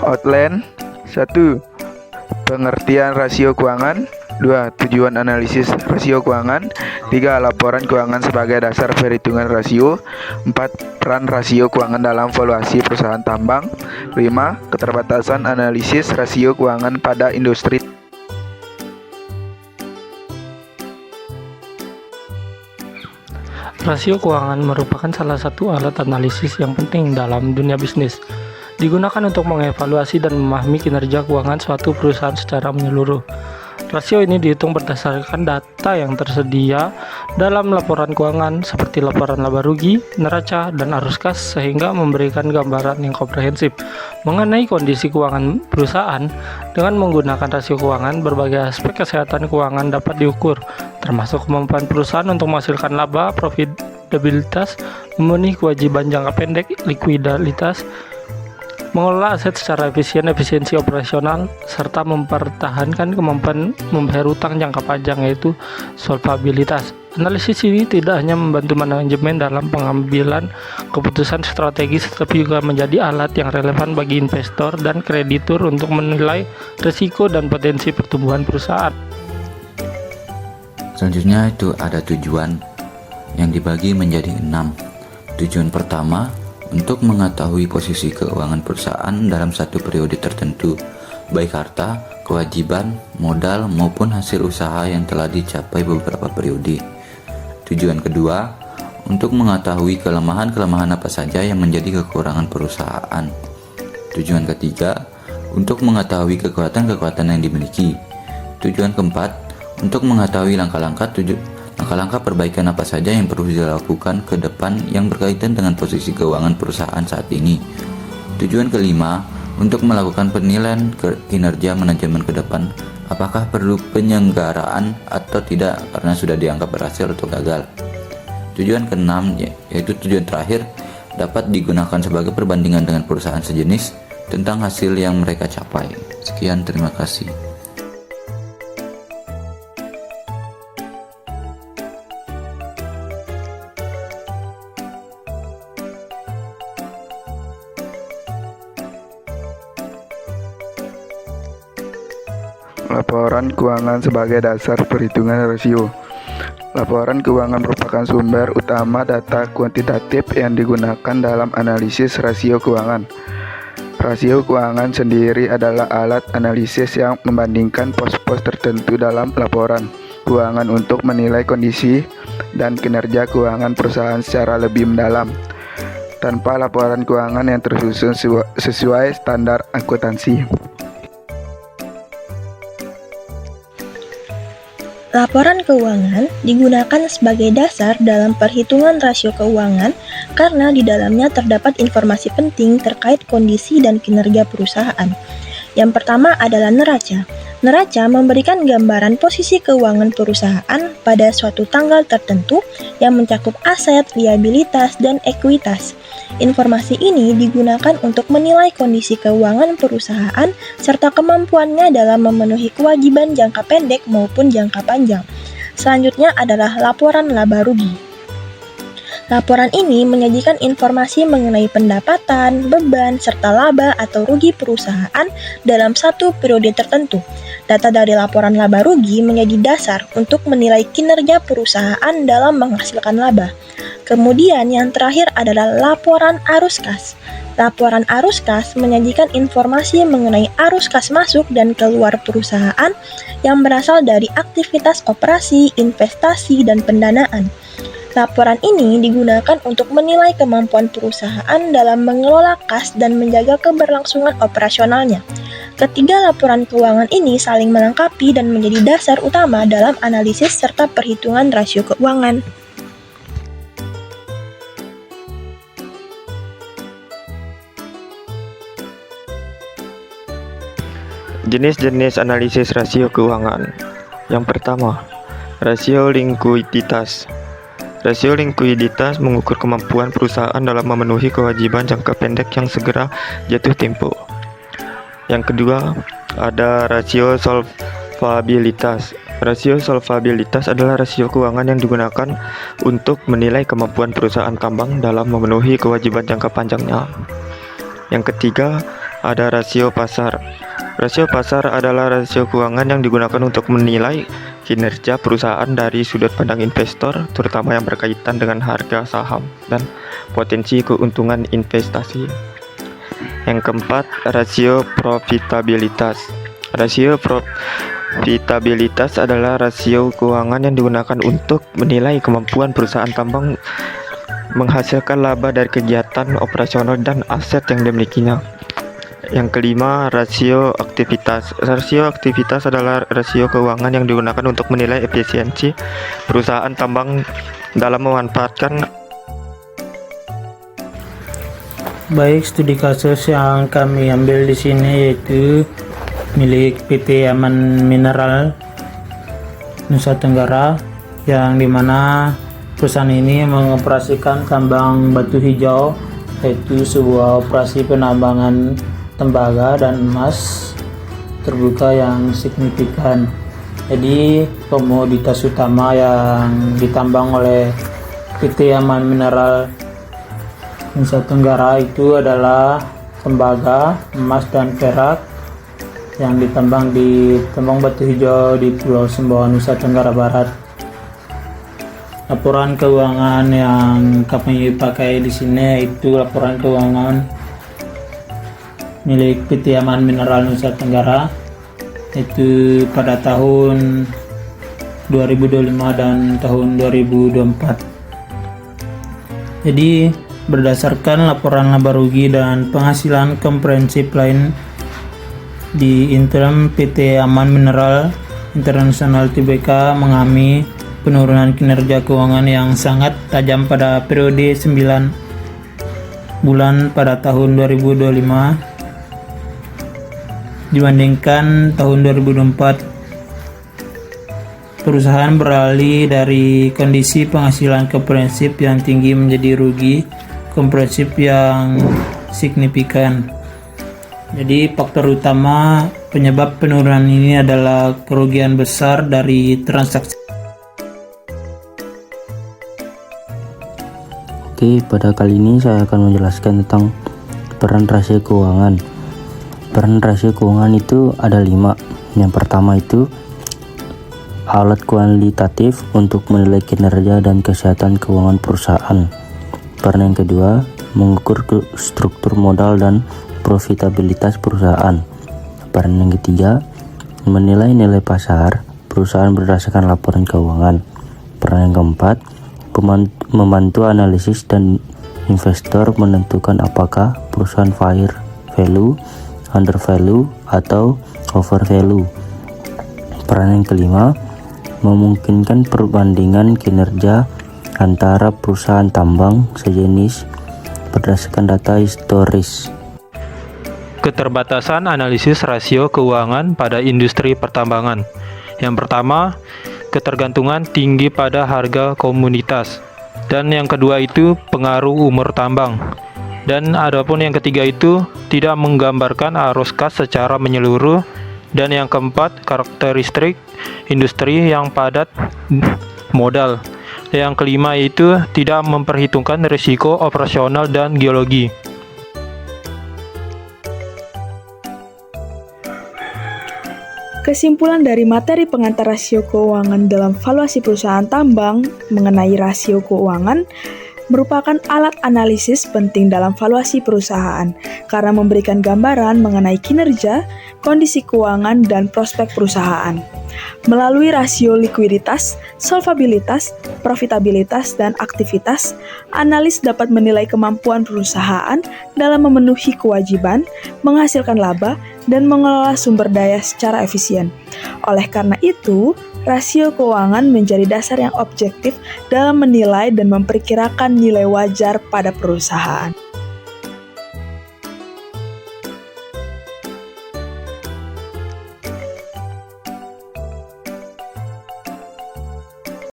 Outline. 1. Pengertian rasio keuangan. 2. Tujuan analisis rasio keuangan. 3. Laporan keuangan sebagai dasar perhitungan rasio. 4. Peran rasio keuangan dalam valuasi perusahaan tambang. 5. Keterbatasan analisis rasio keuangan pada industri. Rasio keuangan merupakan salah satu alat analisis yang penting dalam dunia bisnis. Digunakan untuk mengevaluasi dan memahami kinerja keuangan suatu perusahaan secara menyeluruh. Rasio ini dihitung berdasarkan data yang tersedia dalam laporan keuangan seperti laporan laba rugi, neraca, dan arus kas sehingga memberikan gambaran yang komprehensif mengenai kondisi keuangan perusahaan. Dengan menggunakan rasio keuangan, berbagai aspek kesehatan keuangan dapat diukur, termasuk kemampuan perusahaan untuk menghasilkan laba, profitabilitas, memenuhi kewajiban jangka pendek, likuiditas, mengelola aset secara efisien, efisiensi operasional, serta mempertahankan kemampuan membayar utang jangka panjang yaitu solvabilitas. Analisis ini tidak hanya membantu manajemen dalam pengambilan keputusan strategis, tetapi juga menjadi alat yang relevan bagi investor dan kreditur untuk menilai risiko dan potensi pertumbuhan perusahaan. Selanjutnya itu ada tujuan yang dibagi menjadi 6. Tujuan pertama, untuk mengetahui posisi keuangan perusahaan dalam satu periode tertentu, baik harta, kewajiban, modal, maupun hasil usaha yang telah dicapai beberapa periode. Tujuan kedua, untuk mengetahui kelemahan-kelemahan apa saja yang menjadi kekurangan perusahaan. Tujuan ketiga, untuk mengetahui kekuatan-kekuatan yang dimiliki. Tujuan keempat, untuk mengetahui langkah-langkah perbaikan apa saja yang perlu dilakukan ke depan yang berkaitan dengan posisi keuangan perusahaan saat ini. Tujuan kelima, untuk melakukan penilaian kinerja manajemen ke depan, apakah perlu penyelenggaraan atau tidak karena sudah dianggap berhasil atau gagal. Tujuan keenam, yaitu tujuan terakhir, dapat digunakan sebagai perbandingan dengan perusahaan sejenis tentang hasil yang mereka capai. Sekian, terima kasih. Laporan keuangan sebagai dasar perhitungan rasio. Laporan keuangan merupakan sumber utama data kuantitatif yang digunakan dalam analisis rasio keuangan. Rasio keuangan sendiri adalah alat analisis yang membandingkan pos-pos tertentu dalam laporan keuangan untuk menilai kondisi dan kinerja keuangan perusahaan secara lebih mendalam. Tanpa laporan keuangan yang tersusun sesuai standar akuntansi. Laporan keuangan digunakan sebagai dasar dalam perhitungan rasio keuangan karena di dalamnya terdapat informasi penting terkait kondisi dan kinerja perusahaan. Yang pertama adalah neraca. Neraca memberikan gambaran posisi keuangan perusahaan pada suatu tanggal tertentu yang mencakup aset, liabilitas, dan ekuitas. Informasi ini digunakan untuk menilai kondisi keuangan perusahaan serta kemampuannya dalam memenuhi kewajiban jangka pendek maupun jangka panjang. Selanjutnya adalah laporan laba rugi. Laporan ini menyajikan informasi mengenai pendapatan, beban, serta laba atau rugi perusahaan dalam satu periode tertentu. Data dari laporan laba rugi menjadi dasar untuk menilai kinerja perusahaan dalam menghasilkan laba. Kemudian yang terakhir adalah laporan arus kas. Laporan arus kas menyajikan informasi mengenai arus kas masuk dan keluar perusahaan yang berasal dari aktivitas operasi, investasi, dan pendanaan. Laporan ini digunakan untuk menilai kemampuan perusahaan dalam mengelola kas dan menjaga keberlangsungan operasionalnya. Ketiga laporan keuangan ini saling melengkapi dan menjadi dasar utama dalam analisis serta perhitungan rasio keuangan. Jenis-jenis analisis rasio keuangan. Yang pertama, rasio likuiditas. Rasio likuiditas mengukur kemampuan perusahaan dalam memenuhi kewajiban jangka pendek yang segera jatuh tempo. Yang kedua, ada rasio solvabilitas. Rasio solvabilitas adalah rasio keuangan yang digunakan untuk menilai kemampuan perusahaan tambang dalam memenuhi kewajiban jangka panjangnya. Yang ketiga, ada rasio pasar. Rasio pasar adalah rasio keuangan yang digunakan untuk menilai kinerja perusahaan dari sudut pandang investor, terutama yang berkaitan dengan harga saham dan potensi keuntungan investasi. Yang keempat, rasio profitabilitas. Rasio profitabilitas adalah rasio keuangan yang digunakan untuk menilai kemampuan perusahaan tambang menghasilkan laba dari kegiatan operasional dan aset yang dimilikinya. Yang kelima, rasio aktivitas. Rasio aktivitas adalah rasio keuangan yang digunakan untuk menilai efisiensi perusahaan tambang dalam memanfaatkan. Baik, studi kasus yang kami ambil di sini yaitu milik PT Aman Mineral Nusa Tenggara, yang dimana perusahaan ini mengoperasikan tambang batu hijau, yaitu sebuah operasi penambangan tembaga dan emas terbuka yang signifikan. Jadi komoditas utama yang ditambang oleh PT Aman Mineral Nusa Tenggara itu adalah tembaga, emas dan perak yang ditambang di tambang batu hijau di Pulau Sumbawa, Nusa Tenggara Barat. Laporan keuangan yang kami pakai di sini itu laporan keuangan milik PT Aman Mineral Nusa Tenggara, itu pada tahun 2025 dan tahun 2024. Jadi berdasarkan laporan laba rugi dan penghasilan komprehensif lain di interim, PT Aman Mineral International Tbk mengalami penurunan kinerja keuangan yang sangat tajam pada periode 9 bulan pada tahun 2025 dibandingkan tahun 2024. Perusahaan beralih dari kondisi penghasilan komprehensif yang tinggi menjadi rugi komprehensif yang signifikan. Jadi faktor utama penyebab penurunan ini adalah kerugian besar dari transaksi. Oke, pada kali ini saya akan menjelaskan tentang peran rasio keuangan. Peran rasio keuangan itu ada 5. Yang pertama itu alat kuantitatif untuk menilai kinerja dan kesehatan keuangan perusahaan. Peran yang kedua, mengukur struktur modal dan profitabilitas perusahaan. Peran yang ketiga, menilai nilai pasar perusahaan berdasarkan laporan keuangan. Peran yang keempat, membantu analisis dan investor menentukan apakah perusahaan fair value, under value, atau over value. Peran yang kelima, memungkinkan perbandingan kinerja antara perusahaan tambang sejenis berdasarkan data historis. Keterbatasan analisis rasio keuangan pada industri pertambangan. Yang pertama, ketergantungan tinggi pada harga komoditas. Dan yang kedua itu pengaruh umur tambang. Dan adapun yang ketiga itu tidak menggambarkan arus kas secara menyeluruh. Dan yang keempat, karakteristik industri yang padat modal. Yang kelima itu tidak memperhitungkan risiko operasional dan geologi. Kesimpulan dari materi pengantar rasio keuangan dalam valuasi perusahaan tambang mengenai rasio keuangan merupakan alat analisis penting dalam valuasi perusahaan karena memberikan gambaran mengenai kinerja, kondisi keuangan, dan prospek perusahaan. Melalui rasio likuiditas, solvabilitas, profitabilitas, dan aktivitas, analis dapat menilai kemampuan perusahaan dalam memenuhi kewajiban, menghasilkan laba, dan mengelola sumber daya secara efisien. Oleh karena itu, rasio keuangan menjadi dasar yang objektif dalam menilai dan memperkirakan nilai wajar pada perusahaan.